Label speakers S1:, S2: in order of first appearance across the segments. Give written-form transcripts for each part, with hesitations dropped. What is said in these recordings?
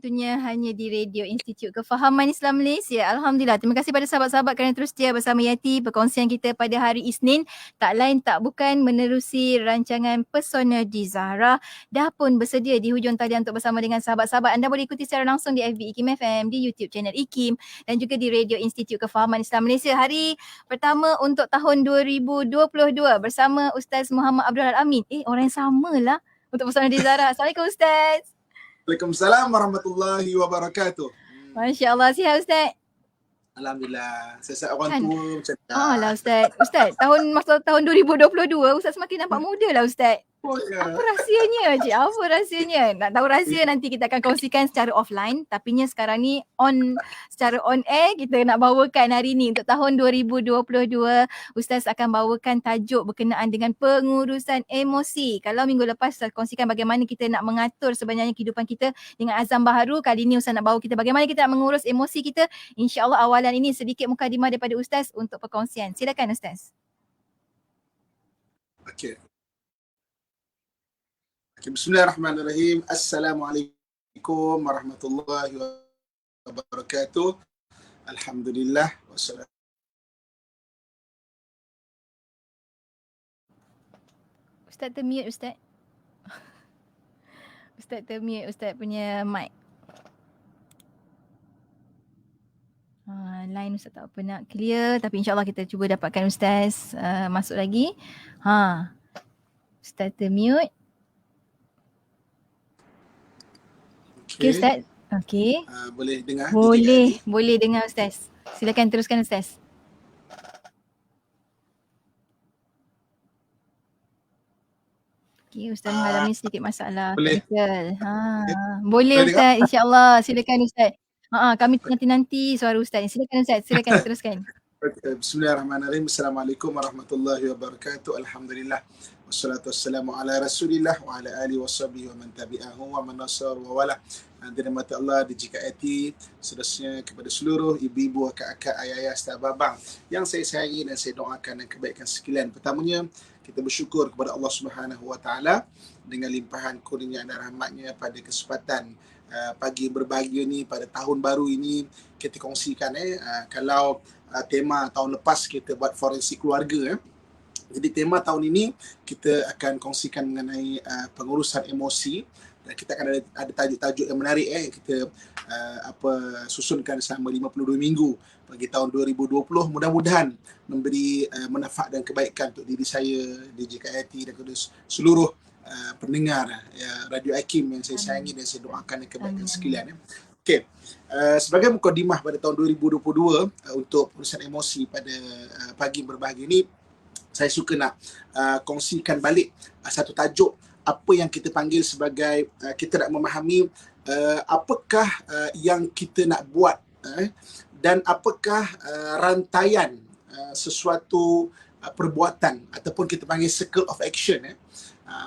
S1: Tentunya hanya di Radio Institut Kefahaman Islam Malaysia. Alhamdulillah. Terima kasih pada sahabat-sahabat kerana terus setia bersama Yati. Perkongsian kita pada hari Isnin tak lain tak bukan menerusi rancangan Persona di Zahra. Dah pun bersedia di hujung talian untuk bersama dengan sahabat-sahabat. Anda boleh ikuti secara langsung di FB IKIM FM, di YouTube channel IKIM dan juga di Radio Institut Kefahaman Islam Malaysia. Hari pertama untuk tahun 2022 bersama Ustaz Muhammad Abdul Amin. Orang yang samalah untuk Persona di Zahra. Assalamualaikum Ustaz.
S2: Waalaikumsalam warahmatullahi wabarakatuh.
S1: Masya Allah, sihat Ustaz?
S2: Alhamdulillah, siasat orang tua macam tu.
S1: Lah Ustaz. Ustaz, masa tahun 2022 Ustaz semakin nampak muda lah Ustaz.
S2: Oh, ya.
S1: Apa rahsianya cik? Apa rahsianya? Nak tahu rahsia nanti kita akan kongsikan secara offline. Tapinya sekarang ni secara on air kita nak bawakan hari ni untuk tahun 2022. Ustaz akan bawakan tajuk berkenaan dengan pengurusan emosi. Kalau minggu lepas Ustaz kongsikan bagaimana kita nak mengatur sebenarnya kehidupan kita dengan azam baharu. Kali ni Ustaz nak bawa kita bagaimana kita nak mengurus emosi kita. InsyaAllah awalan ini sedikit mukadimah daripada Ustaz untuk perkongsian. Silakan Ustaz.
S2: Okey. Bismillahirrahmanirrahim. Assalamualaikum warahmatullahi wabarakatuh. Alhamdulillah wassalatu.
S1: Ustaz termute Ustaz. Ustaz termute Ustaz punya mic. Line Ustaz tak apa nak clear, tapi insyaAllah kita cuba dapatkan Ustaz masuk lagi. Ustaz termute. Okey Ustaz. Okey.
S2: Boleh dengar?
S1: Boleh dengar Ustaz. Silakan teruskan Ustaz. Okey, Ustaz mengalami sedikit masalah teknikal. Boleh Ustaz, insya-Allah. Silakan Ustaz. Kami nanti suara Ustaz. Silakan Ustaz, silakan teruskan.
S2: Bismillahirrahmanirrahim. Assalamualaikum warahmatullahi wabarakatuh. Alhamdulillah. Wassalatu wassalamu ala rasulillah wa ala alihi washabihi wa man tabi'ahu wa man nasar wa wala. Dirahmati Allah, DJKIT, seterusnya kepada seluruh ibu-ibu, akak-akak, ayah-ayah, serta abang yang saya sayangi dan saya doakan dan kebaikan sekalian. Pertamanya, kita bersyukur kepada Allah Subhanahu Wa Taala dengan limpahan kurnia dan rahmatnya pada kesempatan pagi berbahagia ni pada tahun baru ini. Kita kongsikan kalau tema tahun lepas kita buat forensik keluarga. Jadi tema tahun ini kita akan kongsikan mengenai pengurusan emosi dan kita akan ada tajuk-tajuk yang menarik kita susunkan selama 52 minggu bagi tahun 2020. Mudah-mudahan memberi manfaat dan kebaikan untuk diri saya, DJKIT dan kepada seluruh pendengar Radio IKIM yang saya sayangi dan saya doakan kebaikan sekalian. Okey. Sebagai mukadimah pada tahun 2022 untuk urusan emosi pada pagi berbahagia ini, saya suka nak kongsikan balik satu tajuk apa yang kita panggil sebagai kita nak memahami apakah yang kita nak buat dan apakah rantaian sesuatu perbuatan ataupun kita panggil circle of action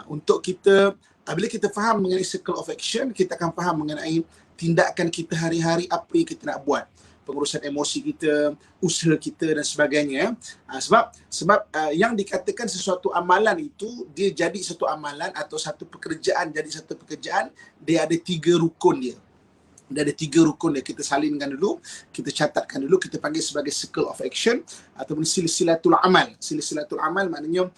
S2: untuk kita, bila kita faham mengenai circle of action, kita akan faham mengenai tindakan kita hari-hari, apa yang kita nak buat, pengurusan emosi kita, usaha kita dan sebagainya. Sebab yang dikatakan sesuatu amalan itu, dia jadi satu amalan atau satu pekerjaan jadi satu pekerjaan, dia ada 3 rukun dia. Dia ada 3 rukun dia. Kita salinkan dulu, kita catatkan dulu, kita panggil sebagai circle of action ataupun silsilatul amal. Silsilatul amal maknanya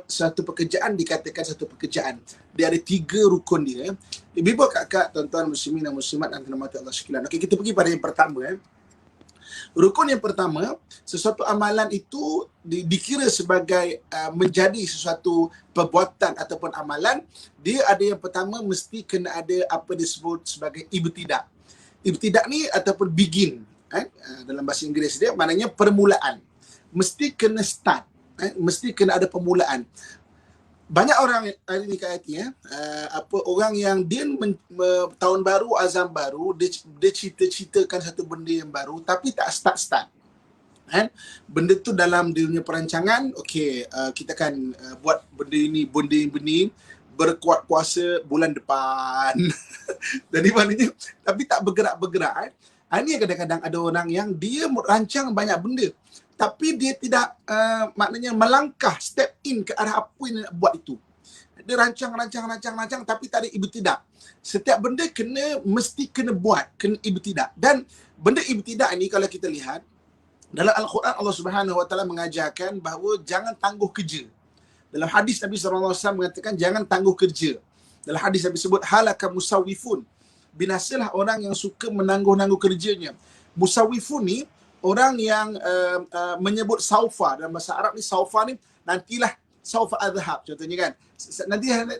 S2: satu pekerjaan dikatakan satu pekerjaan. Dia ada 3 rukun dia. Ibu kakak, tuan-tuan muslimin dan muslimat dan rahmati Allah sekalian. Okey, kita pergi pada yang pertama. Rukun yang pertama, sesuatu amalan itu dikira sebagai menjadi sesuatu perbuatan ataupun amalan. Dia ada yang pertama mesti kena ada apa disebut sebagai ibtidak. Ibtidak ni ataupun begin dalam bahasa Inggeris dia maknanya permulaan. Mesti kena start, mesti kena ada permulaan. Banyak orang hari ni kat hati orang yang dia tahun baru, azam baru, dia cerita-ceritakan satu benda yang baru tapi tak start. Benda tu dalam dia punya perancangan, okey, kita akan buat benda ini berkuat kuasa bulan depan. Jadi maknanya tapi tak bergerak-bergerak. Ini kadang-kadang ada orang yang dia rancang banyak benda tapi dia tidak maknanya melangkah step in ke arah apa yang nak buat itu. dia rancang tapi tak ada ibtidak. Setiap benda mesti kena buat, kena ibtidak. Dan benda ibtidak ni kalau kita lihat dalam Al-Quran, Allah Subhanahu Wa Taala mengajarkan bahawa jangan tangguh kerja. Dalam hadis Nabi SAW mengatakan jangan tangguh kerja. Dalam hadis Nabi sebut halaka musawwifun. Binasalah orang yang suka menangguh-nangguh kerjanya. Musawwifun ni orang yang menyebut saufa. Dalam bahasa Arab ni saufa ni nantilah saufa adhab contohnya kan.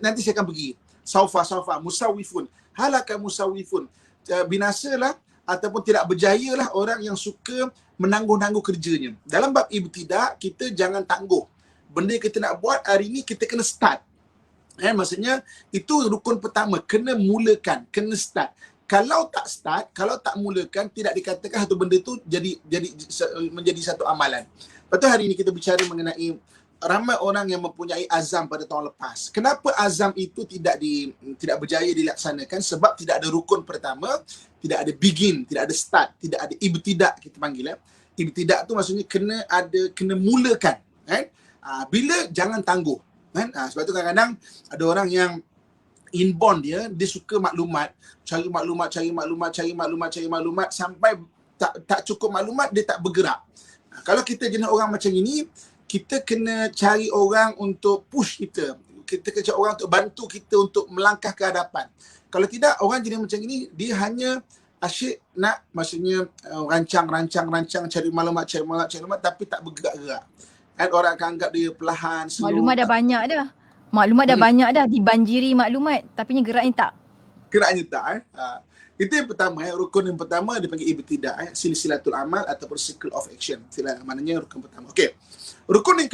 S2: Nanti saya akan pergi. Saufa musawwifun. Halaka musawwifun. Binasalah ataupun tidak berjayalah orang yang suka menangguh-nangguh kerjanya. Dalam bab ibtidak, kita jangan tangguh. Benda yang kita nak buat hari ni, kita kena start. Maksudnya, itu rukun pertama. Kena mulakan, kena start. Kalau tak start, kalau tak mulakan, tidak dikatakan satu benda tu menjadi satu amalan. Lepas tu hari ni kita bicara mengenai ramai orang yang mempunyai azam pada tahun lepas. Kenapa azam itu tidak berjaya dilaksanakan? Sebab tidak ada rukun pertama, tidak ada begin, tidak ada start, tidak ada ibtidak kita panggil. Ibtidak tu maksudnya kena mulakan, kan? Bila jangan tangguh, kan? Sebab tu kadang-kadang ada orang yang inborn dia suka maklumat, cari maklumat sampai tak cukup maklumat dia tak bergerak. Kalau kita jenis orang macam ini, kita kena cari orang untuk push kita. Kita kena cari orang untuk bantu kita untuk melangkah ke hadapan. Kalau tidak, orang jenis macam ini, dia hanya asyik nak, maksudnya rancang, cari maklumat, tapi tak bergerak-gerak. Kan orang akan anggap dia perlahan, slow.
S1: Maklumat dah banyak dah. Banyak dah, dibanjiri maklumat, tapi geraknya tak.
S2: Geraknya tak. Itu yang pertama. Rukun yang pertama dipanggil ibtidak, silsilatul amal ataupun circle of action. Maknanya rukun pertama. Okey. Rukun yang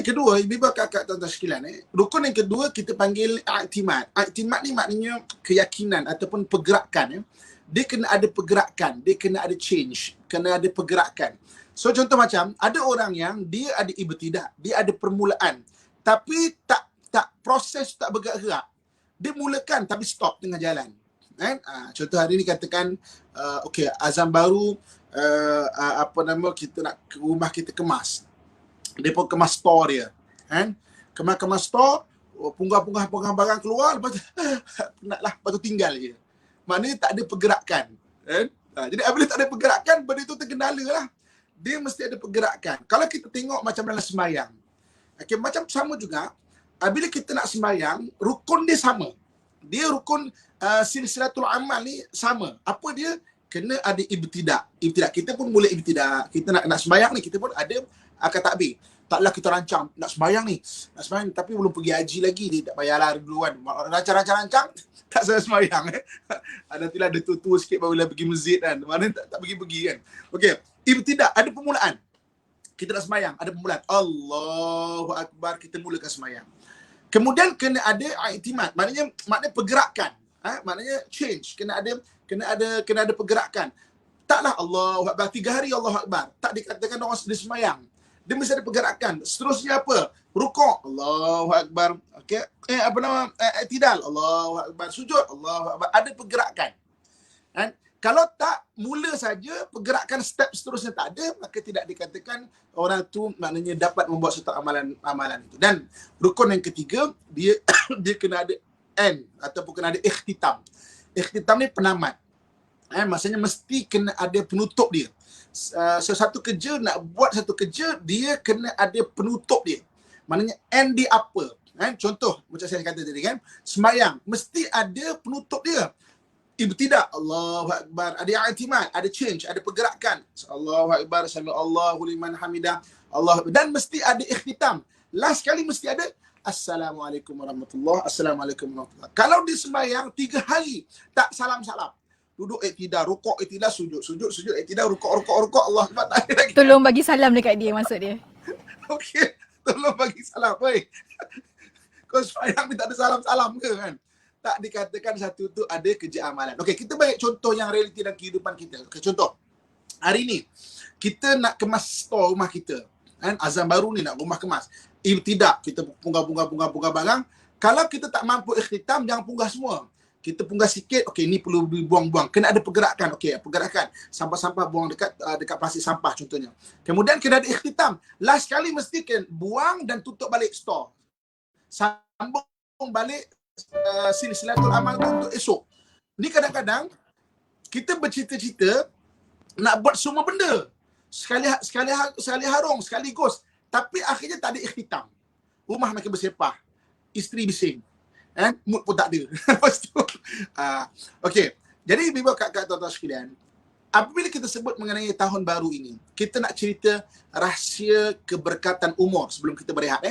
S2: kedua, ibu kakak tuan-tuan sekalian, rukun yang kedua kita panggil i'timad. I'timad ni maknanya keyakinan ataupun pergerakan. Dia kena ada pergerakan, dia kena ada change, kena ada pergerakan. So contoh macam ada orang yang dia ada ibtidak, dia ada permulaan, tapi tak proses tak bergerak-gerak. Dia mulakan tapi stop tengah jalan. Kan? Contoh hari ni katakan okey, azam baru, kita nak rumah kita kemas. Dia pun kemas store dia, kan? Kemas store, punggah barang keluar, lepas tu naklah, lepas tu tinggal je. Maknanya tak ada pergerakan, kan? Jadi apabila tak ada pergerakan, benda tu terkendala lah. Dia mesti ada pergerakan. Kalau kita tengok macam dalam sembahyang, okay, macam sama juga. Bila kita nak sembahyang, rukun dia sama. Dia rukun silsilatul amal ni sama. Apa dia? Kena ada ibtidak. Kita pun mula ibtidak. Kita nak sembahyang ni, kita pun ada akad takbir. Taklah kita rancang nak sembahyang ni, tapi belum pergi haji lagi, dia tak payahlah duluan. Rancang tak saya sembahyang. Nantilah ada tua sikit barulah pergi masjid kan. Mana tak pergi-pergi kan. Okey, ibtidak ada permulaan. Kita nak sembahyang, ada permulaan. Allahu Akbar, kita mulakan sembahyang. Kemudian kena ada i'timad, maknanya pergerakan. Maknanya change, kena ada pergerakan. Taklah Allahu Akbar 3 hari Allahu Akbar, tak dikatakan orang sedih sembahyang. Dia mesti ada pergerakan. Seterusnya apa? Rukuk, Allahu Akbar. Okey, i'tidal, Allahu Akbar. Sujud, Allahu Akbar. Ada pergerakan. Kan? Kalau tak mula saja, pergerakan step seterusnya tak ada, maka tidak dikatakan orang tu maknanya dapat membuat satu amalan itu. Dan rukun yang ketiga, dia dia kena ada end ataupun kena ada ikhtitam. Ikhtitam ni penamat. Maksudnya mesti kena ada penutup dia. Sesuatu kerja, nak buat satu kerja, dia kena ada penutup dia. Maknanya end dia apa? Contoh macam saya kata tadi kan, sembahyang mesti ada penutup dia. Ibtidak, Allahu Akbar, ada i'timad, ada change, ada pergerakan. Allahu Akbar, sami Allahu liman hamidah, Allah, dan mesti ada ikhtitam. Last kali mesti ada Assalamualaikum warahmatullahi, Assalamualaikum warahmatullahi. Kalau dia sembahyang 3 hari tak salam-salam, duduk i'tidal, rukuk i'tidal, sujud i'tidal, rukuk Allah Akbar, tak ada lagi.
S1: Tolong bagi salam dekat dia, maksud dia.
S2: Okey, tolong bagi salam. Oi. Kau sembahyang ni tak ada salam-salam ke kan? Tak dikatakan satu tu ada kerja amalan. Okey, kita bagi contoh yang realiti dalam kehidupan kita. Okey, contoh. Hari ni kita nak kemas store rumah kita. Kan? Azam baru ni nak rumah kemas. Ibtidak, kita punggah barang. Kalau kita tak mampu ikhtitam, jangan punggah semua. Kita punggah sikit, okey, ni perlu dibuang-buang. Kena ada pergerakan. Okey, pergerakan. Sampah-sampah buang dekat plastik sampah contohnya. Kemudian kena ada ikhtitam. Last kali mesti buang dan tutup balik store. sambung balik silsilatul amal tu untuk esok. Ni kadang-kadang kita bercita-cita nak buat semua benda. Sekali harung, sekaligus. Tapi akhirnya tak ada ikhtitam. Rumah makin bersepah. Isteri bising. Mood pun tak ada. Lepas tu. Okey. Jadi, Biba kat tuan-tuan sekalian, apabila kita sebut mengenai tahun baru ini, kita nak cerita rahsia keberkatan umur sebelum kita berehat.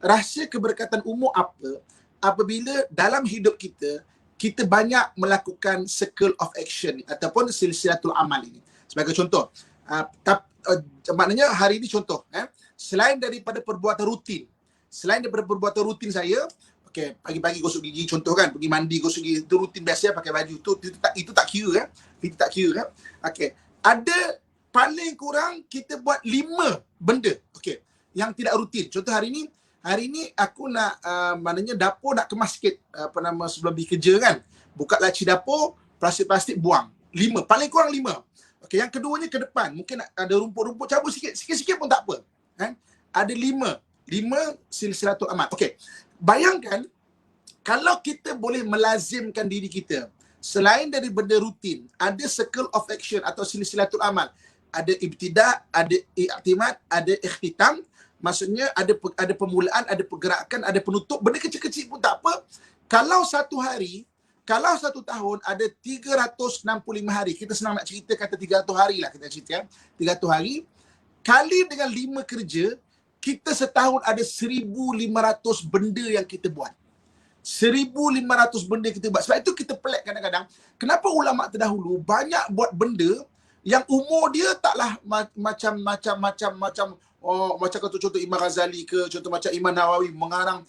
S2: Rahsia keberkatan umur apa? Apabila dalam hidup kita, kita banyak melakukan circle of action ataupun silsilatul amal ini. Sebagai contoh, maknanya hari ini contoh, selain daripada perbuatan rutin, saya, okey, pagi-pagi gosok gigi contoh kan, pergi mandi gosok gigi, itu rutin biasa pakai baju, itu tak kira itu tak kira. Okey, ada paling kurang kita buat 5 benda, okey, yang tidak rutin. Contoh hari ni aku nak maknanya dapur nak kemas sikit sebelum pergi kerja kan. Buka laci dapur, plastik-plastik buang. 5, paling kurang 5. Okey, yang keduanya ke depan, mungkin ada rumput-rumput cabut sikit-sikit pun tak apa. Kan? Ada 5 silsilatul amal. Okey. Bayangkan kalau kita boleh melazimkan diri kita selain dari benda rutin, ada circle of action atau silsilatul amal. Ada ibtida, ada i'timad, ada ikhtitam. Maksudnya ada permulaan, ada pergerakan, ada penutup. Benda kecil-kecil pun tak apa. Kalau satu tahun ada 365 hari. Kita senang nak cerita kata 300 hari lah kita cerita. 300 hari. Kali dengan 5 kerja, kita setahun ada 1,500 benda yang kita buat. 1,500 benda kita buat. Sebab itu kita pelik kadang-kadang. Kenapa ulama' terdahulu banyak buat benda yang umur dia taklah macam contoh Imam Ghazali ke, contoh macam Imam Nawawi mengarang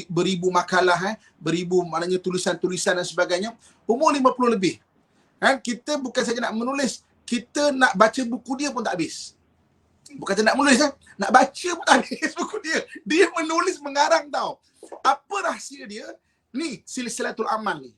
S2: beribu makalah, beribu maknanya tulisan-tulisan dan sebagainya, umur 50 lebih. Kita bukan saja nak menulis, kita nak baca buku dia pun tak habis. Bukan saja nak menulis, nak baca pun tak habis buku dia. Dia menulis, mengarang tau. Apa rahsia dia? Ni silsilatul amal ni.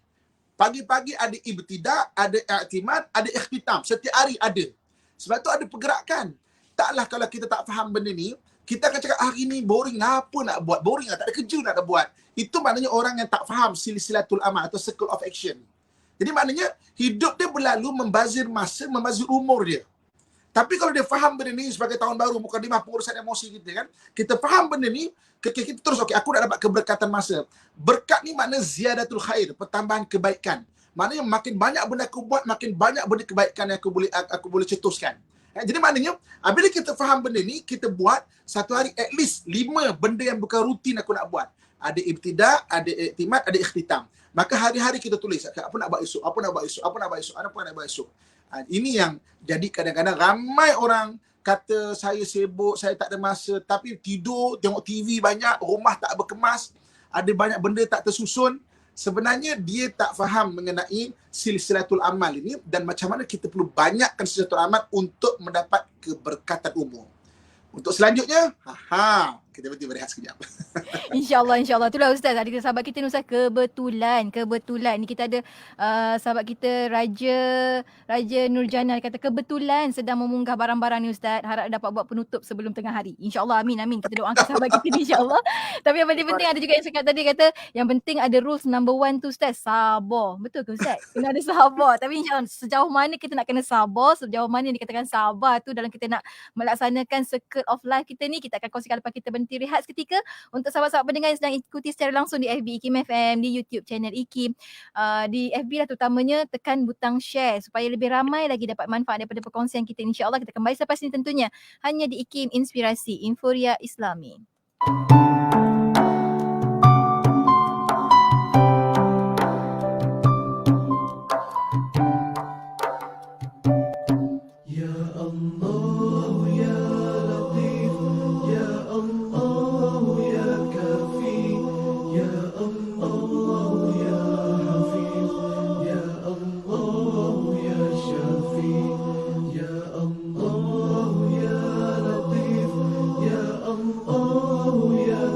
S2: Pagi-pagi ada ibtidak, ada i'timad, ada ikhtitam. Setiap hari ada. Sebab tu ada pergerakan. Taklah kalau kita tak faham benda ni, kita akan cakap hari ni boring, apa nak buat? Boring lah, tak ada kerja nak buat. Itu maknanya orang yang tak faham silsilatul amal atau circle of action. Jadi maknanya hidup dia berlalu membazir masa, membazir umur dia. Tapi kalau dia faham benda ni sebagai tahun baru, bukan dimah pengurusan emosi kita kan. Kita faham benda ni, kita terus okey, aku nak dapat keberkatan masa. Berkat ni makna ziyadatul khair, pertambahan kebaikan. Maknanya makin banyak benda aku buat, makin banyak benda kebaikan yang aku boleh cetuskan. Jadi maknanya, bila kita faham benda ni, kita buat satu hari at least 5 benda yang bukan rutin aku nak buat. Ada ibtidak, ada i'timad, ada ikhtitam. Maka hari-hari kita tulis, apa nak buat esok, apa nak buat esok, apa nak buat esok, apa nak buat esok. Ini yang jadi kadang-kadang ramai orang kata saya sibuk, saya tak ada masa, tapi tidur, tengok TV banyak, rumah tak berkemas, ada banyak benda tak tersusun. Sebenarnya dia tak faham mengenai silsilatul amal ini dan macam mana kita perlu banyakkan silsilatul amal untuk mendapat keberkatan umur. Untuk selanjutnya, kita berhenti berehat sekejap.
S1: InsyaAllah. Itulah Ustaz. Ada sahabat kita ni Ustaz, kebetulan ni kita ada sahabat kita Raja Nurjana kata kebetulan sedang memunggah barang-barang ni Ustaz. Harap dapat buat penutup sebelum tengah hari. InsyaAllah, amin. Kita doakan sahabat kita ni insyaAllah. Tapi yang paling penting ada juga yang cakap tadi, kata yang penting ada rules number 1 tu Ustaz, sabar. Betul ke Ustaz? Kena ada sabar. Tapi insyaAllah sejauh mana kita nak kena sabar, sejauh mana yang dikatakan sabar tu dalam kita nak melaksanakan circle of life kita ni, kita akan kongsikan lepas kita berhenti rehat seketika. Untuk sahabat-sahabat pendengar yang sedang ikuti secara langsung di FB IKIM FM, di YouTube channel IKIM, di FB lah terutamanya, tekan butang share supaya lebih ramai lagi dapat manfaat daripada perkongsian kita. InsyaAllah kita kembali selepas ini tentunya hanya di IKIM Inspirasi Inforia Islami.
S3: Ya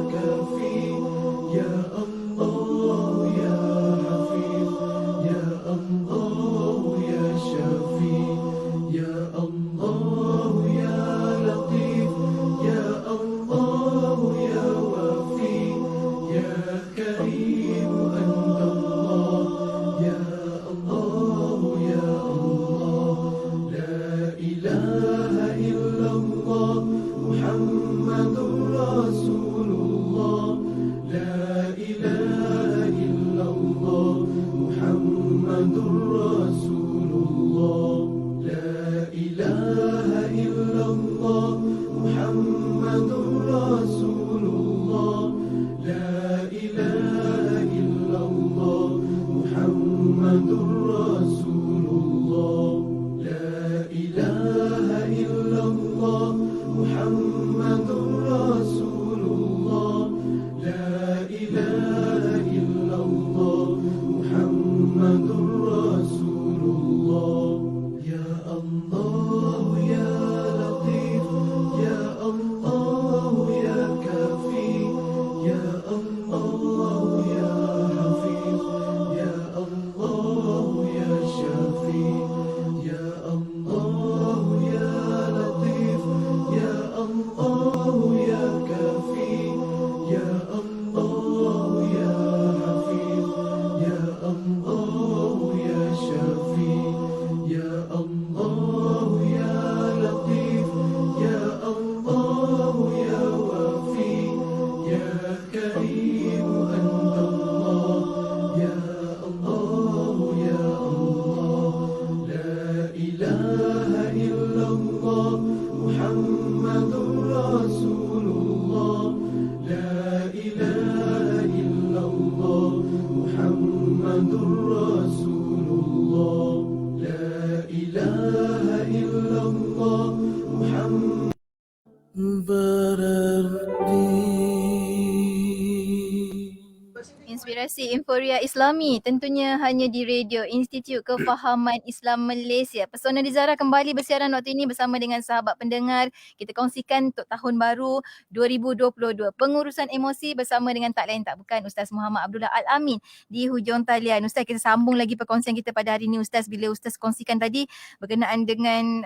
S1: Inspirasi Inforia Islami tentunya hanya di Radio Institut Kefahaman Islam Malaysia. Pesona Dizara kembali bersiaran waktu ini bersama dengan sahabat pendengar. Kita kongsikan untuk tahun baru 2022. Pengurusan emosi bersama dengan tak lain tak bukan Ustaz Muhammad Abdullah Al-Amin di hujung talian. Ustaz, kita sambung lagi perkongsian kita pada hari ini Ustaz. Bila Ustaz kongsikan tadi berkenaan dengan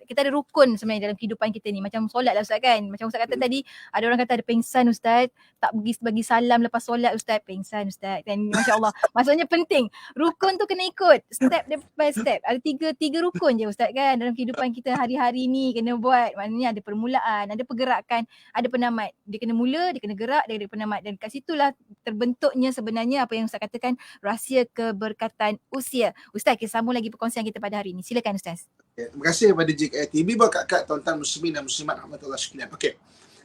S1: kita ada rukun sebenarnya dalam kehidupan kita ni. Macam solat lah Ustaz kan. Macam Ustaz kata tadi, ada orang kata ada pengsan Ustaz, tak bagi salam lepas solat Ustaz, pengsan Ustaz. Dan Masya Allah, maksudnya penting. Rukun tu kena ikut step by step. Ada tiga rukun je Ustaz kan dalam kehidupan kita hari-hari ni kena buat. Maknanya ada permulaan, ada pergerakan, ada penamat. Dia kena mula, dia kena gerak, dia kena penamat. Dan kat situlah terbentuknya sebenarnya apa yang Ustaz katakan, rahsia keberkatan usia. Ustaz, kita sambung lagi perkongsian kita pada hari ini. Silakan Ustaz.
S2: Okay, terima kasih kepada JKITV, kakak tuan-tuan muslimin dan muslimat rahmatullah sekalian. Okey.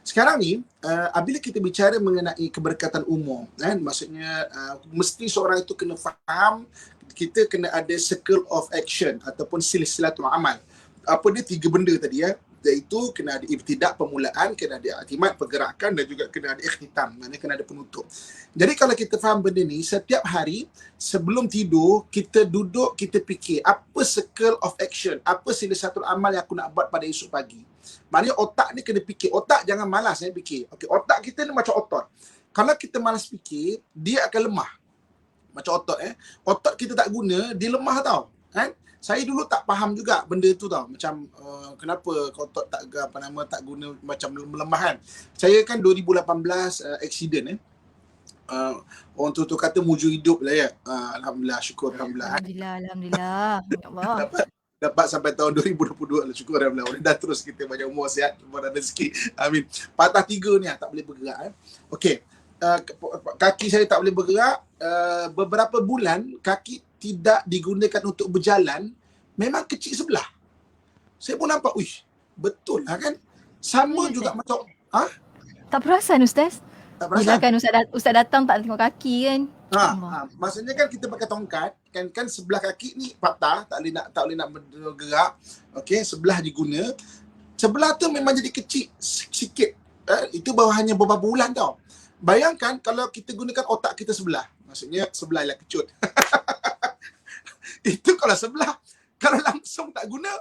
S2: Sekarang ni, apabila kita bicara mengenai keberkatan umum, maksudnya mesti seorang itu kena faham, kita kena ada circle of action ataupun silsilatul amal. Apa dia tiga benda tadi iaitu kena ada ibtidak, permulaan, kena ada iktimat, pergerakan dan juga kena ada ikhtitam, maknanya kena ada penutup. Jadi kalau kita faham benda ni, setiap hari sebelum tidur, kita duduk, kita fikir apa circle of action, apa silsilatul amal yang aku nak buat pada esok pagi. Maknanya otak ni kena fikir. Otak jangan malas fikir. Okey, otak kita ni macam otot. Kalau kita malas fikir, dia akan lemah. Macam otot otot kita tak guna, dia lemah tau. Saya dulu tak faham juga benda tu tau. Macam kenapa otot tak guna, macam melemah kan. Saya kan 2018 accident orang tu kata mujur hidup lah alhamdulillah, syukur alhamdulillah.
S1: Alhamdulillah. Ya Allah.
S2: Dapat sampai tahun 2022 lah, syukur alhamdulillah. Orang dah terus kita banyak umur, sihat, umur dan rezeki. Amin. Patah 3 ni tak boleh bergerak Okey. Kaki saya tak boleh bergerak, beberapa bulan kaki tidak digunakan untuk berjalan, memang kecil sebelah. Saya pun nampak, betul lah kan? Sama juga macam
S1: tak perasan Ustaz?
S2: Tak perasan.
S1: Kan Ustaz datang tak tengok kaki kan?
S2: Maksudnya kan kita pakai tongkat, kan sebelah kaki ni patah, tak boleh nak bergerak. Okey, sebelah diguna. Sebelah tu memang jadi kecil sikit. Itu baru hanya beberapa bulan tau. Bayangkan kalau kita gunakan otak kita sebelah. Maksudnya sebelah ialah kecut. Itu kalau sebelah. Kalau langsung tak guna,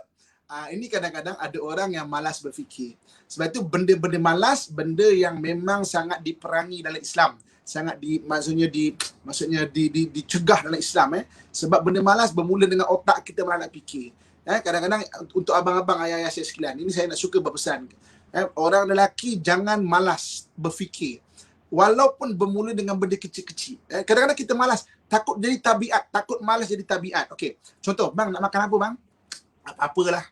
S2: ini kadang-kadang ada orang yang malas berfikir. Sebab itu benda-benda malas, benda yang memang sangat diperangi dalam Islam. Sangat dicegah dalam Islam sebab benda malas bermula dengan otak kita malah nak fikir. Kadang-kadang untuk abang-abang, ayah-ayah saya sekalian, ini saya nak suka berpesan. Orang lelaki jangan malas berfikir. Walaupun bermula dengan benda kecil-kecil. Kadang-kadang kita malas, takut jadi tabiat, takut malas jadi tabiat. Okey, contoh, bang nak makan apa bang? Apa-apalah.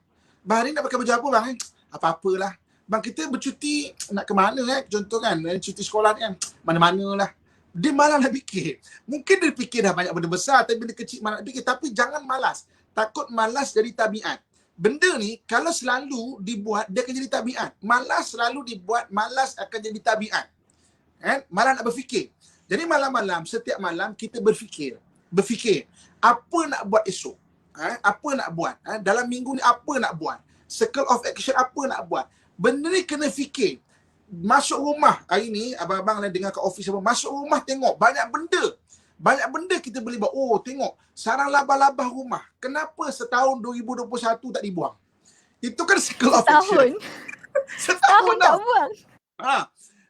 S2: Bang hari nak pakai baju apa bang? Apa-apalah. Bang kita bercuti nak ke mana contoh kan, cuti sekolah kan, mana-manalah. Dia malas nak fikir. Mungkin dia fikir dah banyak benda besar, tapi benda kecil malas nak fikir. Tapi jangan malas. Takut malas jadi tabiat. Benda ni kalau selalu dibuat, dia akan jadi tabiat. Malas selalu dibuat, malas akan jadi tabiat. Malas nak berfikir. Jadi malam-malam, setiap malam kita berfikir. Apa nak buat esok? Apa nak buat? Dalam minggu ni apa nak buat? Circle of action apa nak buat? Benda ni kena fikir. Masuk rumah hari ni, abang-abang dengar kat office apa, masuk rumah tengok banyak benda kita boleh buat. Oh, tengok sarang labah-labah rumah, kenapa setahun 2021 tak dibuang? Itu kan circle of action. Setahun
S1: tak buang.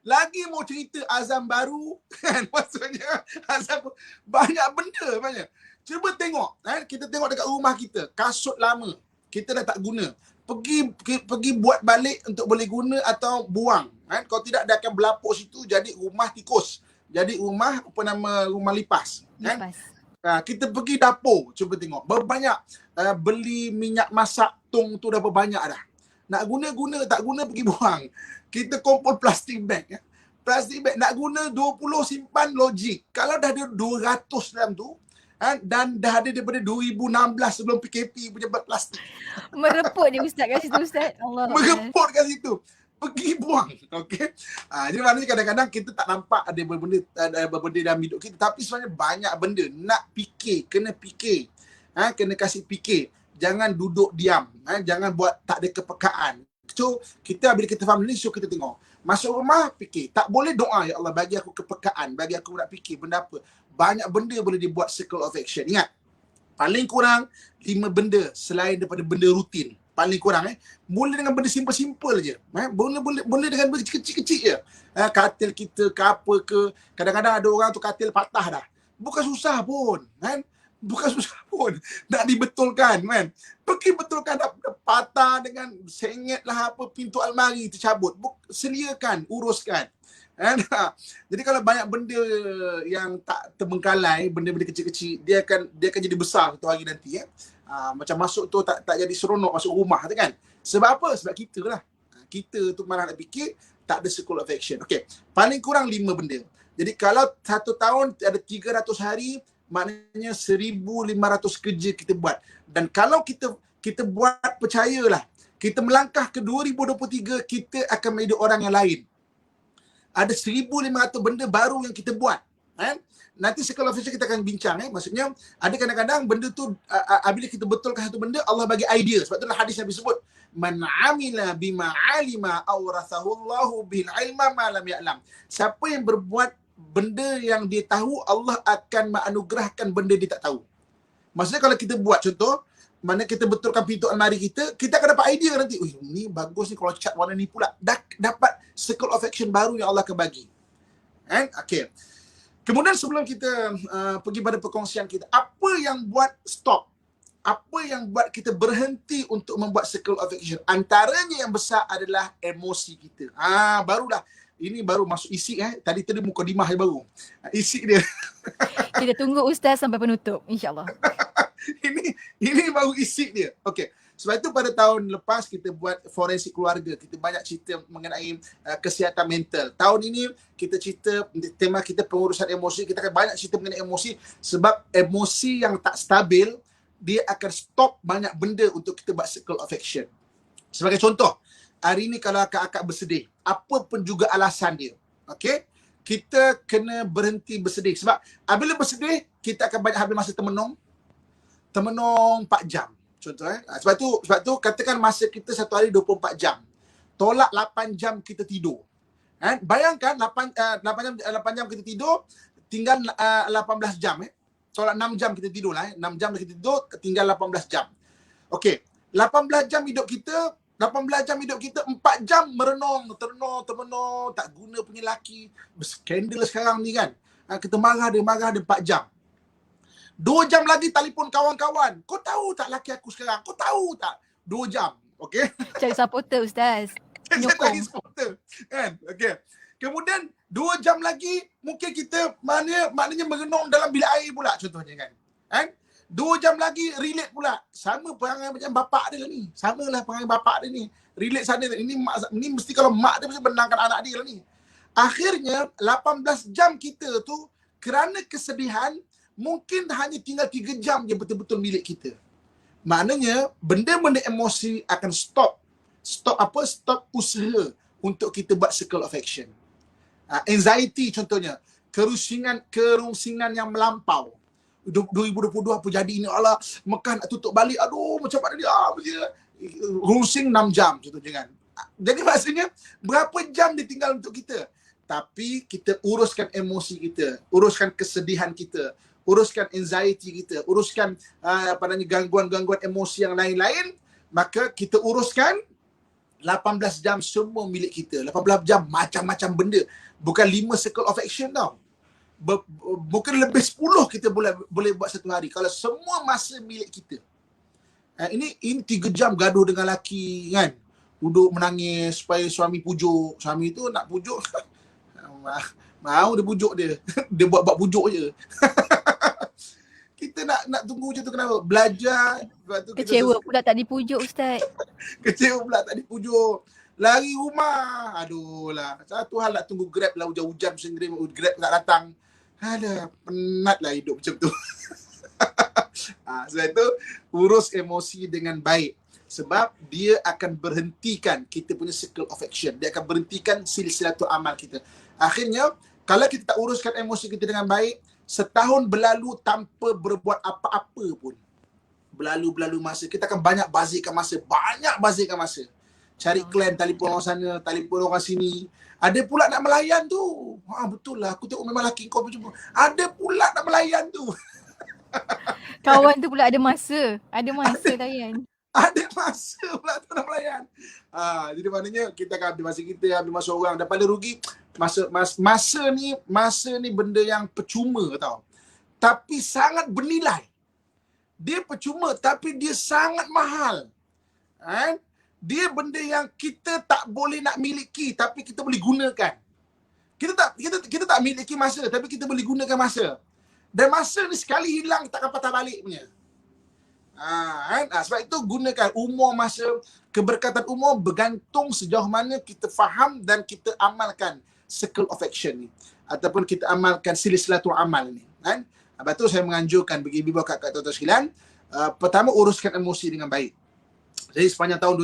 S2: Lagi mau cerita azam baru kan, maksudnya azam banyak benda banyak. Cuba tengok, kita tengok dekat rumah kita, kasut lama kita dah tak guna, pergi buat balik untuk boleh guna atau buang. Kalau tidak dia akan berlapuk situ, jadi rumah tikus, jadi rumah rumah lipas. Kita pergi dapur, cuba tengok berbanyak, beli minyak masak tong tu dah berbanyak dah, nak guna tak guna pergi buang. Kita kumpul plastik bag, nak guna 20 simpan logik. Kalau dah ada 200 dalam tu, dan dah ada daripada 2016 sebelum PKP punya bag plastik.
S1: Mereput dia Ustaz kat situ, Ustaz. Allah.
S2: Mereput kat situ. Pergi buang. Okey. Jadi maknanya kadang-kadang kita tak nampak ada benda dalam hidup kita, tapi sebenarnya banyak benda nak fikir, kena fikir. Kena kasih fikir. Jangan duduk diam. Jangan buat tak ada kepekaan. So, bila kita faham ni, so kita tengok. Masuk rumah, fikir. Tak boleh doa, ya Allah bagi aku kepekaan, bagi aku nak fikir benda apa. Banyak benda boleh dibuat circle of action. Ingat, paling kurang 5 benda selain daripada benda rutin. Paling kurang mula dengan benda simple-simple je. Boleh dengan benda kecil-kecil je. Katil kita ke apa ke. Kadang-kadang ada orang tu katil patah dah. Bukan susah pun, nak dibetulkan kan. Pergi betulkan, patah dengan sengit lah apa, pintu almari tercabut. Seliakan, uruskan. Jadi kalau banyak benda yang tak terbengkalai, benda-benda kecil-kecil, dia akan jadi besar satu hari nanti. Macam masuk tu tak jadi seronok masuk rumah tu kan. Sebab apa? Sebab kita lah. Kita tu malah nak fikir, tak ada circle of action. Okey, paling kurang 5 benda. Jadi kalau 1 tahun ada 300 hari, maknanya 1,500 kerja kita buat. Dan kalau kita buat, percayalah, kita melangkah ke 2023, kita akan menjadi orang yang lain. Ada 1,500 benda baru yang kita buat. Nanti circle of action kita akan bincang. Maksudnya ada kadang-kadang benda tu, bila kita betulkan satu benda, Allah bagi idea. Sebab itulah hadis Nabi sebut, man amila bima alima awrathahu Allahu bil ilma ma lam ya'lam. Siapa yang berbuat benda yang dia tahu, Allah akan menganugerahkan benda dia tak tahu. Maksudnya kalau kita buat contoh, mana kita betulkan pintu almari kita akan dapat idea nanti. Ni bagus ni kalau cat warna ni pula. Dapat circle of action baru yang Allah akan bagi. Okay. Kemudian sebelum kita pergi pada perkongsian kita, apa yang buat stop? Apa yang buat kita berhenti untuk membuat circle of action? Antaranya yang besar adalah emosi kita. Barulah. Ini baru masuk isi Tadi mukadimah yang baru. Isi dia.
S1: Kita tunggu Ustaz sampai penutup, insya-Allah.
S2: ini baru isi dia. Okey. Sebab itu pada tahun lepas kita buat forensik keluarga. Kita banyak cerita mengenai kesihatan mental. Tahun ini kita cerita, tema kita pengurusan emosi. Kita akan banyak cerita mengenai emosi. Sebab emosi yang tak stabil, dia akan stop banyak benda untuk kita buat circle of action. Sebagai contoh, hari ni kalau akak-akak bersedih, apa pun juga alasan dia, okey, kita kena berhenti bersedih. Sebab apabila bersedih, kita akan banyak habis masa termenung 4 jam. Contoh sebab tu katakan masa kita satu hari 24 jam. Tolak 8 jam kita tidur. Bayangkan 8 jam kita tidur, tinggal 18 jam. Tolak 6 jam kita tidur lah. 6 jam kita tidur, tinggal 18 jam. Okey, 18 jam hidup kita, 4 jam merenung, termenung, tak guna punya laki. Berskandal sekarang ni kan. Kita marah dia 4 jam. 2 jam lagi telefon kawan-kawan. Kau tahu tak laki aku sekarang? Kau tahu tak? 2 jam. Okey.
S1: Cari supporter Ustaz.
S2: Cari supporter. Kan? Okey. Kemudian 2 jam lagi mungkin kita maknanya merenung dalam bilik air pula contohnya kan. 2 jam lagi relate pula. Sama perangai macam bapak dia lah ni. Samalah perangai bapak dia ni. Relate sana. Ini mesti kalau mak dia mesti benangkan anak dia lah ni. Akhirnya 18 jam kita tu kerana kesedihan mungkin hanya tinggal 3 jam je betul-betul milik kita. Maknanya benda-benda emosi akan stop. Stop apa? Stop usaha untuk kita buat circle of action. Anxiety contohnya, kerungsingan yang melampau. 2022 apa jadi ini, Allah, Mekah nak tutup balik, aduh macam mana dia, rungsing 6 jam contohnya kan. Jadi maksudnya berapa jam dia tinggal untuk kita, tapi kita uruskan emosi kita, uruskan kesedihan kita, uruskan anxiety kita, uruskan gangguan-gangguan emosi yang lain-lain, maka kita uruskan 18 jam semua milik kita. 18 jam macam-macam benda. Bukan 5 circle of action tau. Mungkin lebih 10 kita boleh buat satu hari kalau semua masa milik kita. Ini 3 jam gaduh dengan laki kan. Duduk menangis supaya suami pujuk. Suami tu nak pujuk. Mau dia pujuk dia. Dia buat pujuk je. Kita nak tunggu macam tu kenapa? Belajar.
S1: Kecewa pula tak dipujuk Ustaz.
S2: Kecewa pula tak dipujuk. Lari rumah. Aduh lah. Satu hal nak tunggu Grab lah, hujan-hujan sendiri, Grab tak datang. Alah, penat lah hidup macam tu. Sebab itu, urus emosi dengan baik. Sebab dia akan berhentikan kita punya circle of action. Dia akan berhentikan silsilatul amal kita. Akhirnya, kalau kita tak uruskan emosi kita dengan baik, setahun berlalu tanpa berbuat apa-apa pun. Berlalu masa. Kita akan banyak bazirkan masa. Cari klien, telefon orang sana, telefon orang sini. Ada pula nak melayan tu. Betul lah, aku tengok memang laki kau berjumpa. Ada pula nak melayan tu.
S1: Kawan tu pula ada masa layan.
S2: Ada masa pula tu nak melayan. Jadi maknanya kita akan ambil masa kita, ambil masa orang. Daripada rugi, masa ni benda yang percuma tau. Tapi sangat bernilai. Dia percuma tapi dia sangat mahal. Dia benda yang kita tak boleh nak miliki tapi kita boleh gunakan. Kita tak miliki masa tapi kita boleh gunakan masa. Dan masa ni sekali hilang takkan patah balik punya. Sebab itu gunakan umur masa. Keberkatan umur bergantung sejauh mana kita faham dan kita amalkan circle of action ni, ataupun kita amalkan silsilatul amal ni. Lepas tu saya menganjurkan bagi ibu bapa kakak tuan-tuan sekalian, pertama uruskan emosi dengan baik. Jadi sepanjang tahun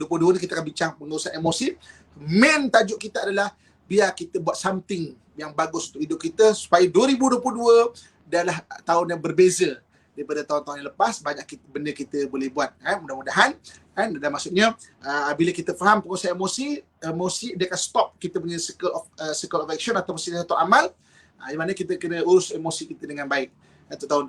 S2: 2022 ni kita akan bincang pengurusan emosi. Main tajuk kita adalah biar kita buat something yang bagus untuk hidup kita supaya 2022 adalah tahun yang berbeza daripada tahun-tahun yang lepas. Banyak benda kita boleh buat. Mudah-mudahan. Dan maksudnya bila kita faham pengurusan emosi dia akan stop kita punya circle of action atau satu amal. Di mana kita kena urus emosi kita dengan baik untuk tahun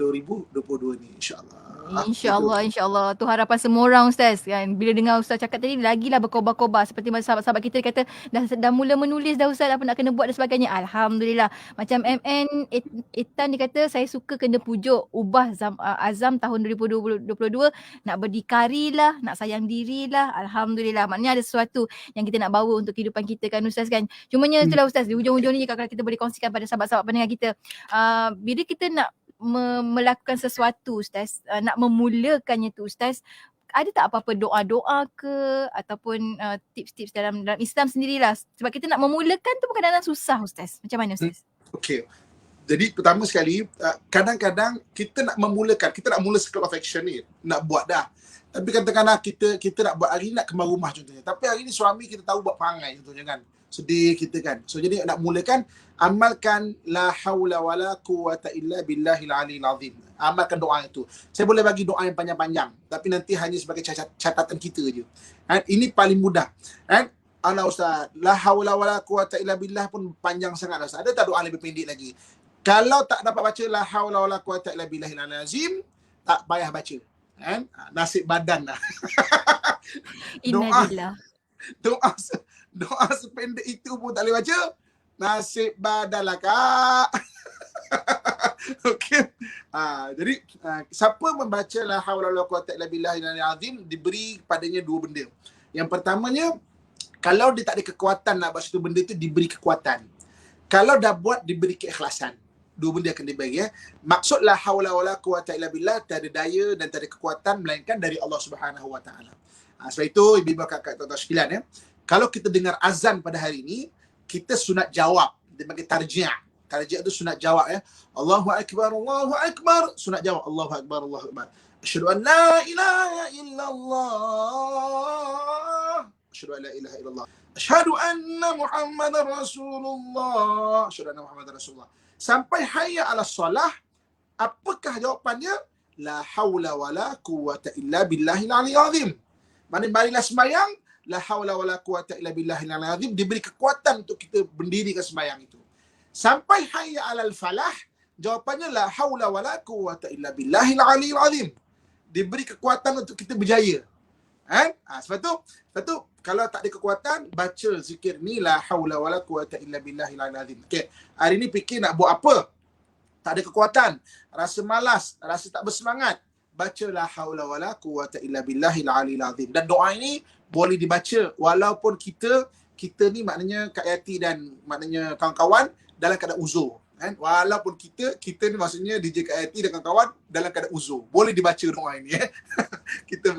S2: 2022 ni, insyaAllah.
S1: InsyaAllah. Tu harapan semua orang Ustaz kan. Bila dengar Ustaz cakap tadi, lagilah berkobar-kobar. Seperti masa sahabat-sahabat kita kata, dah mula menulis dah Ustaz apa nak kena buat dan sebagainya. Alhamdulillah. Macam MN Etan dia kata, saya suka kena pujuk, ubah azam tahun 2022, nak berdikari lah, nak sayang diri lah. Alhamdulillah. Maknanya ada sesuatu yang kita nak bawa untuk kehidupan kita kan Ustaz kan. Cumanya itulah Ustaz, di hujung-hujung ni kalau kita boleh kongsikan pada sahabat-sahabat pendengar kita, bila kita nak melakukan sesuatu Ustaz, nak memulakannya tu Ustaz, ada tak apa-apa doa-doa ke ataupun tips-tips dalam Islam sendirilah, sebab kita nak memulakan tu kadang-kadang susah Ustaz. Macam mana Ustaz?
S2: Okey. Jadi pertama sekali, kadang-kadang kita nak memulakan, kita nak mula circle of action ni, nak buat dah. Tapi katakanlah kita nak buat hari ni, nak kemas rumah contohnya. Tapi hari ni suami kita tahu buat perangai contohnya kan. Sedih kita kan. So jadi nak mulakan, amalkan la haula wala quwata illa billahil aliyil azim. Amalkan doa itu. Saya boleh bagi doa yang panjang-panjang, tapi nanti hanya sebagai catatan kita je. Ini paling mudah. Allah Ustaz, la haula wala quwata illa billah pun panjang sangat Ustaz. Ada tak doa lebih pendek lagi? Kalau tak dapat baca la haula wala quwata illa billahil azim, tak payah baca. Nasib badan lah. Doa sependek itu pun tak boleh baca. Nasib badan lah kak. Okey. Jadi siapa membaca la haula wala quwata illa billahil azim diberi padanya dua benda. Yang pertamanya, kalau dia tak ada kekuatan nak buat satu benda itu, diberi kekuatan. Kalau dah buat, diberi keikhlasan. Dua benda akan diberi Maksud la haula wala quwata illa billah, tak ada daya dan tak ada kekuatan melainkan dari Allah Subhanahu Wa Taala. Sebab itu ibu bapa kakak tuan-tuan sekalian, kalau kita dengar azan pada hari ini, kita sunat jawab. Dia panggil tarji'. Tarji' tu sunat jawab ya. Allahu Akbar, sunat jawab. Allahu Akbar. Asyhadu an la ilaha illallah. Asyhadu an la ilaha illallah. Asyhadu anna Muhammadar Rasulullah. Asyhadu anna Muhammadar Rasulullah. Sampai hayya 'alas solah, apakah jawapannya? La haula wala quwwata illa billahil aliyyil azim. Mana marilah sembahyang, la haula wala quwwata illa billahil aliyyil azim, diberi kekuatan untuk kita berdirikan sembahyang itu. Sampai hayya 'alal falah, jawapannya la haula wala quwwata illa billahil aliyyil azim. Diberi kekuatan untuk kita berjaya. Kan? Sebab tu kalau tak ada kekuatan, baca zikir ni la haula wala quwwata illa billahil aliyyil azim. Okey, hari ni fikir nak buat apa? Tak ada kekuatan, rasa malas, rasa tak bersemangat, baca la haula wala quwwata illa billahil aliyyil azim. Dan doa ini boleh dibaca walaupun kita ni maknanya Kak Yati dan maknanya kawan-kawan dalam keadaan uzur. Kan? Walaupun kita ni maksudnya DJ Kak Yati dan kawan-kawan dalam keadaan uzur. Boleh dibaca doa ini. Kita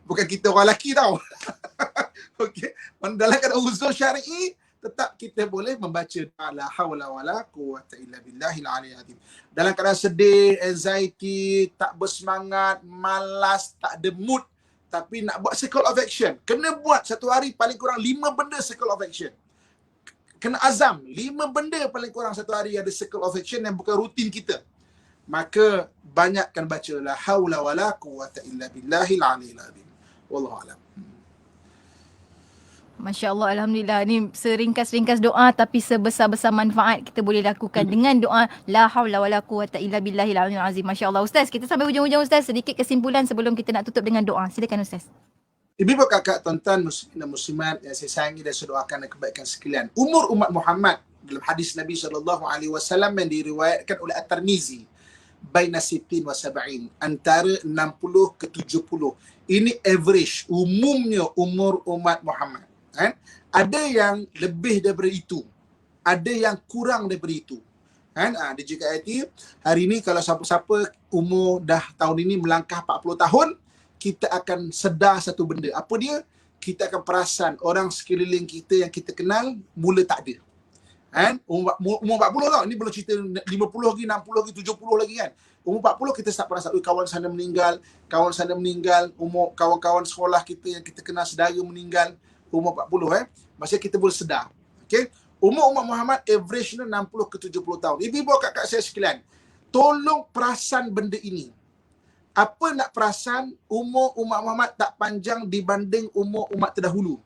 S2: bukan kita orang lelaki tau. Okey, dalam keadaan uzur syar'i tetap kita boleh membaca la haula wala quwwata illa billahil aliyyil azim. Dalam keadaan sedih, anxiety, tak bersemangat, malas, tak ada mood, tapi nak buat circle of action, kena buat satu hari paling kurang 5 benda circle of action. Kena azam 5 benda paling kurang satu hari ada circle of action yang bukan rutin kita. Maka banyakkan baca la haula wala quwwata illa billahil aliyyil azim. Wallahu a'lam.
S1: Masya Allah, Alhamdulillah. Ni seringkas-ringkas doa tapi sebesar-besar manfaat kita boleh lakukan dengan doa la haula wala quwwata illa billahil aliyyil azim. Masya Allah. Ustaz, kita sampai hujung-hujung Ustaz. Sedikit kesimpulan sebelum kita nak tutup dengan doa. Silakan Ustaz.
S2: Ibu kakak, tuan-tuan muslimin dan muslimat yang saya sayangi dan saya doakan kebaikan sekalian. Umur umat Muhammad dalam hadis Nabi SAW yang diriwayatkan oleh At-Tirmizi, baina sittin wa sab'in, antara 60 ke 70. Ini average, umumnya umur umat Muhammad. Kan? Ada yang lebih daripada itu, ada yang kurang daripada itu. Kan? Dia juga hari ini kalau siapa-siapa umur dah tahun ini melangkah 40 tahun, kita akan sedar satu benda. Apa dia? Kita akan perasan orang sekeliling kita yang kita kenal mula tak ada. Kan? Umur 40 tau. Ini belum cerita 50 lagi, 60 lagi, 70 lagi kan. Umur 40 kita start perasan, kawan sana meninggal, umur kawan-kawan sekolah kita yang kita kenal saudara meninggal, umur 40 maksudnya kita boleh sedar. Okey. Umur umat Muhammad average-nya 60 ke 70 tahun. Ibu-ibu kakak saya sekalian, tolong perasan benda ini. Apa nak perasan? Umur umat Muhammad tak panjang dibanding umur umat terdahulu.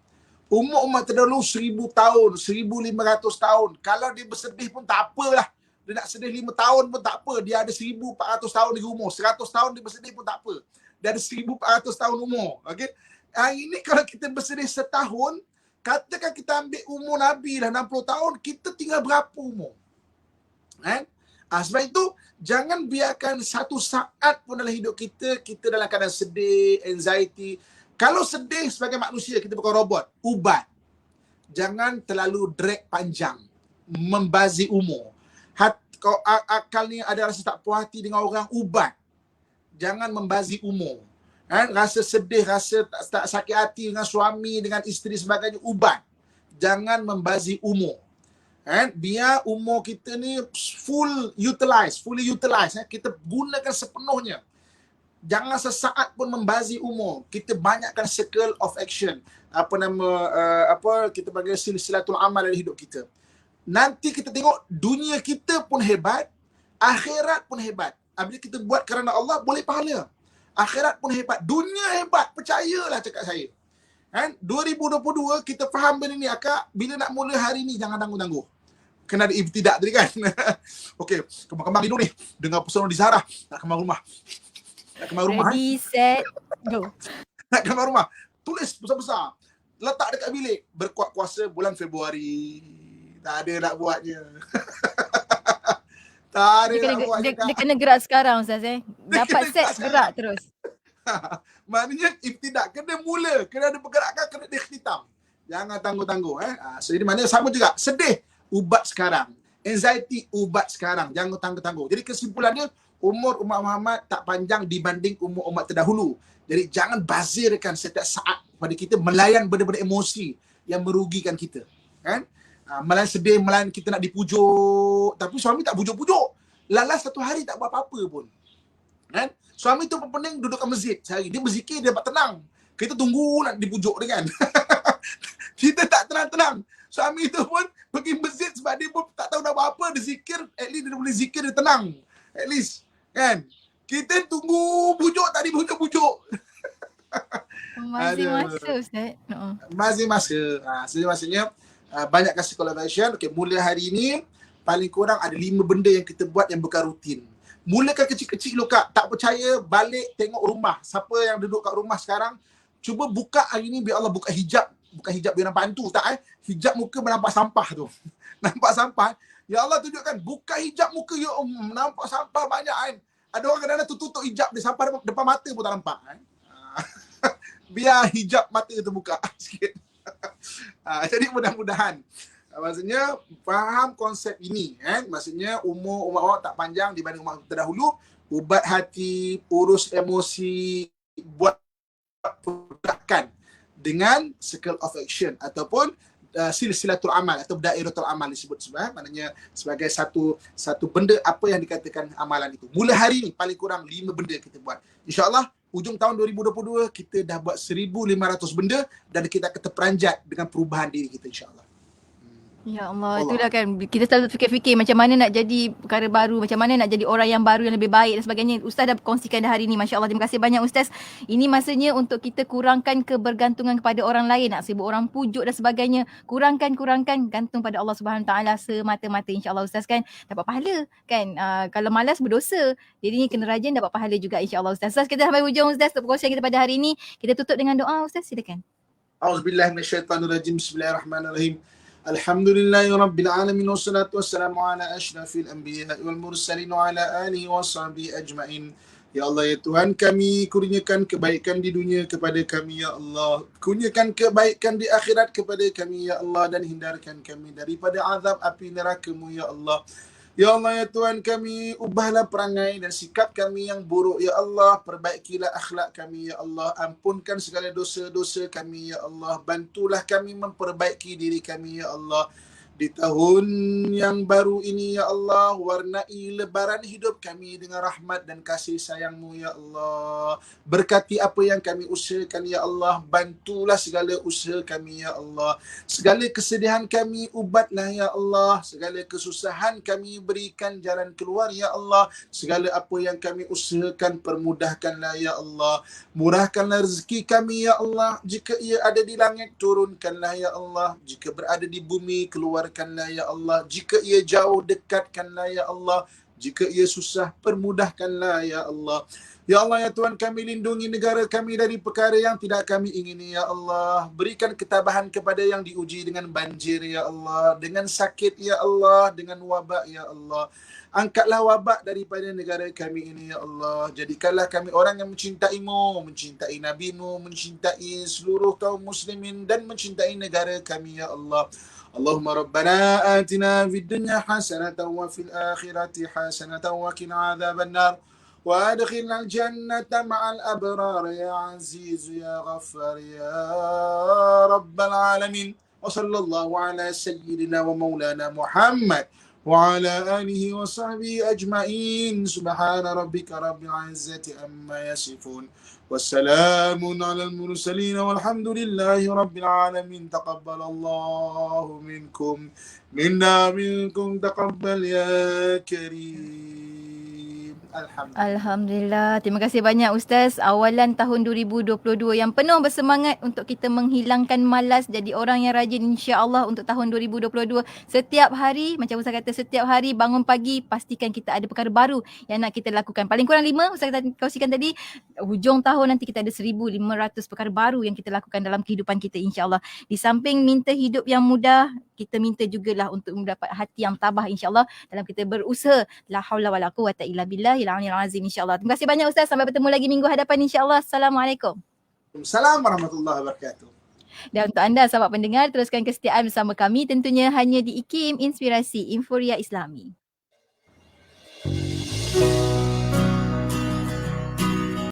S2: Umur umat terdahulu 1000 tahun, 1500 tahun. Kalau dia bersedih pun tak apalah. Dia nak sedih 5 tahun pun tak apa. Dia ada 1400 tahun di umur. 100 tahun dia bersedih pun tak apa. Dia ada 1400 tahun umur. Okey. Ini kalau kita bersedih setahun, katakan kita ambil umur Nabi dah 60 tahun, kita tinggal berapa umur? Kan? Sebab itu, jangan biarkan satu saat pun dalam hidup kita dalam keadaan sedih, anxiety. Kalau sedih sebagai manusia, kita bukan robot. Ubat. Jangan terlalu drag panjang. Membazir umur. Kau akal ni ada rasa tak puas hati dengan orang, ubat. Jangan membazir umur. Kan? Rasa sedih, rasa tak sakit hati dengan suami, dengan isteri sebagainya, ubat. Jangan membazir umur. Kan? Biar umur kita ni fully utilize. Kita gunakan sepenuhnya. Jangan sesaat pun membazir umur. Kita banyakkan circle of action. Kita panggil silsilatul amal dalam hidup kita. Nanti kita tengok dunia kita pun hebat, akhirat pun hebat. Apabila kita buat kerana Allah, boleh pahala. Akhirat pun hebat, dunia hebat, percayalah cakap saya. Kan? 2022 kita faham benda ni akak, bila nak mula hari ni jangan tangguh-tangguh. Kena ada ibtidak tadi kan. Okey, kembang-kembang hidup ni dengar pesona di Zahra, nak kembang rumah.
S1: Ready, set, go.
S2: Nak kembang rumah. Tulis besar-besar. Letak dekat bilik. Berkuat kuasa bulan Februari. Tak ada nak buatnya. Tak ada nak buatnya.
S1: Dia kena gerak sekarang Ustaz Dapat set gerak terus.
S2: Maknanya ibtidak, kena mula, kena ada pergerakan, kena ada ikhtitam. Jangan tangguh-tangguh. So ini maknanya sama juga. Sedih, ubat sekarang. Anxiety, ubat sekarang. Jangan tangguh-tangguh. Jadi kesimpulannya, umur umat Muhammad tak panjang dibanding umur umat terdahulu. Jadi jangan bazirkan setiap saat pada kita melayan benda-benda emosi yang merugikan kita. Kan? Melayan sedih, melayan kita nak dipujuk. Tapi suami tak pujuk-pujuk. Lalas satu hari tak buat apa-apa pun. Kan? Suami tu pening duduk kat masjid sehari. Dia berzikir, dia dapat tenang. Kita tunggu nak dipujuk dia kan. Kita tak tenang-tenang. Suami tu pun pergi masjid sebab dia pun tak tahu nak buat apa. Dia zikir, at least dia boleh zikir, dia tenang. At least, kan? Kita tunggu pujuk, tak dipujuk-pujuk.
S1: Masih masa Ustaz.
S2: Masih masa. Maksudnya banyak kasih collaboration. Okay, mula hari ni paling kurang ada 5 benda yang kita buat yang bukan rutin. Mulakan kecil-kecil dulu Kak. Tak percaya, balik tengok rumah. Siapa yang duduk kat rumah sekarang, cuba buka hari ni biar Allah buka hijab. Bukan hijab biar nampak hantu, tak hijab muka nampak sampah tu. Nampak sampah. Ya Allah tunjukkan, buka hijab muka ya nampak sampah banyak kan. Ada orang kadang-kadang tutup hijab dia sampah depan mata pun tak nampak kan. Biar hijab mata tu buka sikit. Jadi mudah-mudahan maksudnya faham konsep ini kan. Maksudnya umur awak tak panjang dibanding umur terdahulu. Ubat hati, urus emosi, buat perbudakan dengan circle of action ataupun silsilatul amal atau dairatul amal disebut sebab maknanya sebagai satu benda apa yang dikatakan amalan itu. Mula hari ni paling kurang 5 benda kita buat. InsyaAllah hujung tahun 2022 kita dah buat 1,500 benda dan kita akan terperanjat dengan perubahan diri kita insyaAllah.
S1: Ya Allah, itulah kan kita selalu fikir-fikir macam mana nak jadi perkara baru, macam mana nak jadi orang yang baru yang lebih baik dan sebagainya. Ustaz dah kongsikan dah hari ni, Masya Allah. Terima kasih banyak Ustaz. Ini masanya untuk kita kurangkan kebergantungan kepada orang lain, nak sibuk orang pujuk dan sebagainya. Kurangkan, gantung pada Allah Subhanahu Taala semata-mata, insya-Allah Ustaz kan. Dapat pahala kan. Kalau malas berdosa. Jadi ni kena rajin dapat pahala juga insya-Allah Ustaz. Ustaz, kita sampai hujung Ustaz untuk perkongsian kita pada hari ini. Kita tutup dengan doa Ustaz, silakan.
S2: Auzubillahi minasyaitanirrajim. Bismillahirrahmanirrahim. Alhamdulillahi Rabbil Alamin. Wassalatu wassalamu ala ashrafil anbiya wal mursalin wa ala alihi wa sahbihi ajma'in. Ya Allah, ya Tuhan kami, kurniakan kebaikan di dunia kepada kami, ya Allah. Kurniakan kebaikan di akhirat kepada kami, ya Allah. Dan hindarkan kami daripada azab api neraka-Mu, ya Allah. Ya Allah, ya Tuhan kami, ubahlah perangai dan sikap kami yang buruk, ya Allah. Perbaikilah akhlak kami, ya Allah. Ampunkan segala dosa-dosa kami, ya Allah. Bantulah kami memperbaiki diri kami, ya Allah. Di tahun yang baru ini, ya Allah, warnai lebaran hidup kami dengan rahmat dan kasih sayang-Mu, ya Allah. Berkati apa yang kami usahakan, ya Allah. Bantulah segala usaha kami, ya Allah. Segala kesedihan kami ubatlah, ya Allah. Segala kesusahan kami berikan jalan keluar, ya Allah. Segala apa yang kami usahakan permudahkanlah, ya Allah. Murahkanlah rezeki kami, ya Allah. Jika ia ada di langit, turunkanlah, ya Allah. Jika berada di bumi, keluarkanlah, ya Allah. Jika ia jauh, dekatkanlah, ya Allah. Jika ia susah, permudahkanlah, ya Allah. Ya Allah, ya Tuhan kami, lindungi negara kami dari perkara yang tidak kami ingini, ya Allah. Berikan ketabahan kepada yang diuji dengan banjir, ya Allah. Dengan sakit, ya Allah. Dengan wabak, ya Allah. Angkatlah wabak daripada negara kami ini, ya Allah. Jadikanlah kami orang yang mencintai-Mu, mencintai Nabi-Mu, mencintai seluruh kaum muslimin dan mencintai negara kami, ya Allah. Allahumma rabbana atina fid dunya hasanatan wa fil akhirati hasanatan wa qina adzaban nar wa adkhilnal jannata ma'al abrar ya aziz ya ghaffar ya rabbal alamin. Wa sallallahu ala sayyidina wa maulana Muhammad wa ala alihi wa sahbihi ajma'in. Subhana rabbika rabbil izzati amma yasifun. والسلام على المرسلين والحمد لله رب العالمين. تقبل الله منكم منا منكم تقبل يا كريم.
S1: Alhamdulillah. Terima kasih banyak Ustaz. Awalan tahun 2022 yang penuh bersemangat untuk kita menghilangkan malas, jadi orang yang rajin insya-Allah untuk tahun 2022. Setiap hari, macam Ustaz kata, setiap hari bangun pagi, pastikan kita ada perkara baru yang nak kita lakukan. Paling kurang 5, Ustaz kongsikan tadi. Hujung tahun nanti kita ada 1,500 perkara baru yang kita lakukan dalam kehidupan kita insya-Allah. Di samping minta hidup yang mudah, kita minta jugalah untuk mendapat hati yang tabah insya-Allah dalam kita berusaha. La haula wala quwwata illa billah al-'aliyyil azim insya-Allah. Terima kasih banyak Ustaz. Sampai bertemu lagi minggu hadapan insya-Allah. Assalamualaikum.
S2: Assalamualaikum warahmatullahi wabarakatuh.
S1: Dan untuk anda sahabat pendengar, teruskan kesetiaan bersama kami tentunya hanya di IKIM Inspirasi Inforia Islami.